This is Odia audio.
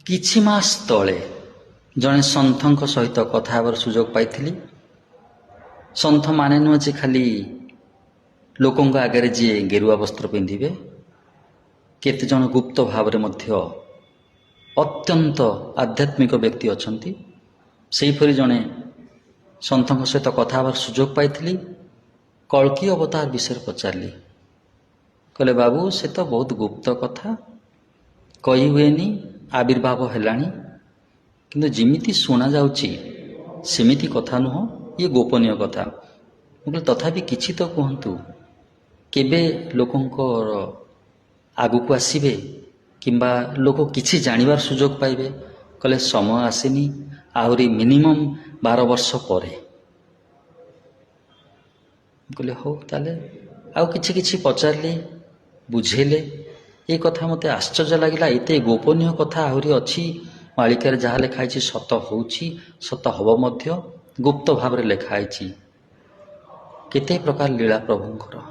କିଛି ମାସ ତଳେ ଜଣେ ସନ୍ଥଙ୍କ ସହିତ କଥା ହେବାର ସୁଯୋଗ ପାଇଥିଲି। ସନ୍ଥ ମାନେ ନୁହେଁ ଯେ ଖାଲି ଲୋକଙ୍କ ଆଗରେ ଯିଏ ଗେରୁଆ ବସ୍ତ୍ର ପିନ୍ଧିବେ, କେତେଜଣ ଗୁପ୍ତ ଭାବରେ ମଧ୍ୟ ଅତ୍ୟନ୍ତ ଆଧ୍ୟାତ୍ମିକ ବ୍ୟକ୍ତି ଅଛନ୍ତି। ସେହିପରି ଜଣେ ସନ୍ଥଙ୍କ ସହିତ କଥା ହେବାର ସୁଯୋଗ ପାଇଥିଲି। କଳ୍କି ଅବତାର ବିଷୟରେ ପଚାରିଲି। କହିଲେ, ବାବୁ ସେ ତ ବହୁତ ଗୁପ୍ତ କଥା, କହି ହୁଏନି, ଆବିର୍ଭାବ ହେଲାଣି, କିନ୍ତୁ ଯେମିତି ଶୁଣାଯାଉଛି ସେମିତି କଥା ନୁହଁ, ଇଏ ଗୋପନୀୟ କଥା। ମୁଁ କହିଲି ତଥାପି କିଛି ତ କୁହନ୍ତୁ, କେବେ ଲୋକଙ୍କର ଆଗକୁ ଆସିବେ କିମ୍ବା ଲୋକ କିଛି ଜାଣିବାର ସୁଯୋଗ ପାଇବେ? କହିଲେ ସମୟ ଆସିନି, ଆହୁରି ମିନିମମ୍ 12 ବର୍ଷ ପରେ। ମୁଁ କହିଲି ହଉ ତାହେଲେ। ଆଉ କିଛି କିଛି ପଚାରିଲି, ବୁଝେଇଲେ। ଏ କଥା ମୋତେ ଆଶ୍ଚର୍ଯ୍ୟ ଲାଗିଲା, ଏତେ ଗୋପନୀୟ କଥା ଆହୁରି ଅଛି। ମାଳିକାରେ ଯାହା ଲେଖା ହେଇଛି ସତ ହେଉଛି, ସତ ହେବ ମଧ୍ୟ, ଗୁପ୍ତ ଭାବରେ ଲେଖା ହେଇଛି। କେତେ ପ୍ରକାର ଲୀଳା ପ୍ରଭୁଙ୍କର।